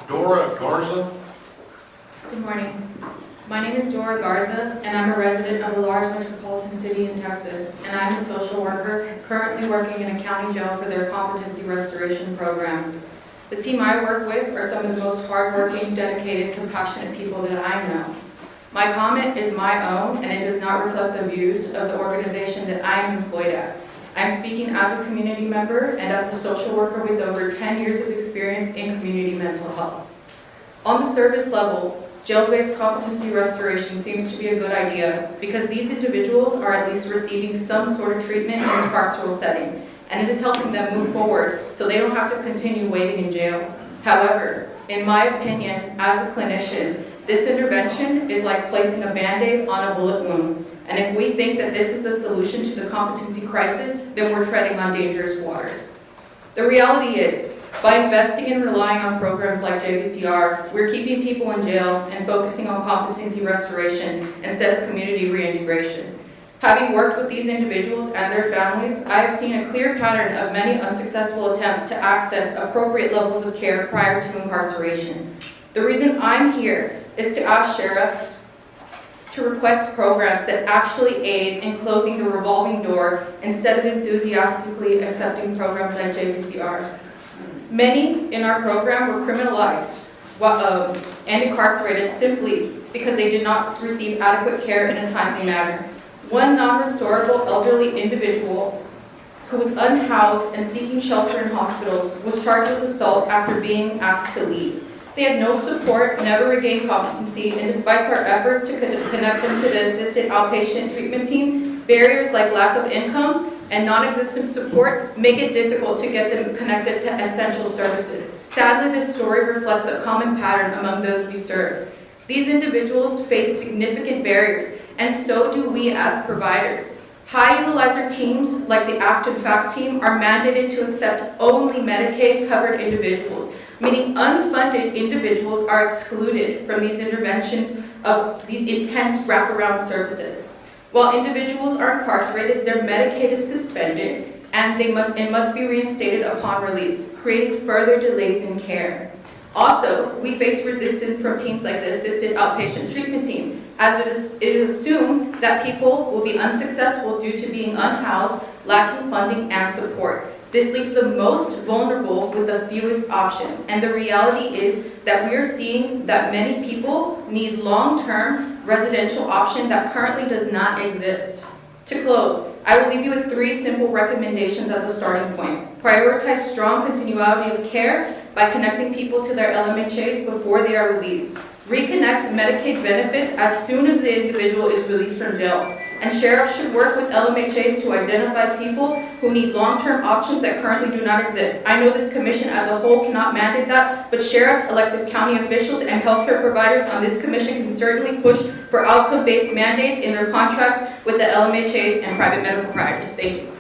Dora Garza. Good morning. My name is Dora Garza, and I'm a resident of a large metropolitan city in Texas, and I'm a social worker currently working in a county jail for their competency restoration program. The team I work with are some of the most hardworking, dedicated, compassionate people that I know. My comment is my own, and it does not reflect the views of the organization that I am employed at. I'm speaking as a community member and as a social worker with over 10 years of experience in community mental health. On the surface level, jail-based competency restoration seems to be a good idea because these individuals are at least receiving some sort of treatment in a carceral setting, and it is helping them move forward so they don't have to continue waiting in jail. However, in my opinion, as a clinician, this intervention is like placing a bandaid on a bullet wound, and if we think that this is the solution to the competency crisis, then we're treading on dangerous waters. The reality is, by investing and relying on programs like JBCR, we're keeping people in jail and focusing on competency restoration instead of community reintegration. Having worked with these individuals and their families, I have seen a clear pattern of many unsuccessful attempts to access appropriate levels of care prior to incarceration. The reason I'm here is to ask sheriffs to request programs that actually aid in closing the revolving door instead of enthusiastically accepting programs like JBCR. Many in our program were criminalized and incarcerated simply because they did not receive adequate care in a timely manner. One non-restorable elderly individual who was unhoused and seeking shelter in hospitals was charged with assault after being asked to leave. They had no support, never regained competency, and despite our efforts to connect them to the assisted outpatient treatment team, barriers like lack of income and non-existent support make it difficult to get them connected to essential services. Sadly, this story reflects a common pattern among those we serve. These individuals face significant barriers, and so do we as providers. High utilizer teams, like the Act and Fact team, are mandated to accept only Medicaid-covered individuals, meaning unfunded individuals are excluded from these interventions of these intense wraparound services. While individuals are incarcerated, their Medicaid is suspended, and it must be reinstated upon release, creating further delays in care. Also, we face resistance from teams like the assisted outpatient treatment team, as it is assumed that people will be unsuccessful due to being unhoused, lacking funding and support. This leaves the most vulnerable with the fewest options, and the reality is that we are seeing that many people need long-term residential option that currently does not exist. To close, I will leave you with 3 simple recommendations as a starting point. Prioritize strong continuity of care by connecting people to their LMHAs before they are released. Reconnect Medicaid benefits as soon as the individual is released from jail. And sheriffs should work with LMHAs to identify people who need long-term options that currently do not exist. I know this commission as a whole cannot mandate that, but sheriffs, elected county officials, and healthcare providers on this commission can certainly push for outcome-based mandates in their contracts with the LMHAs and private medical providers. Thank you.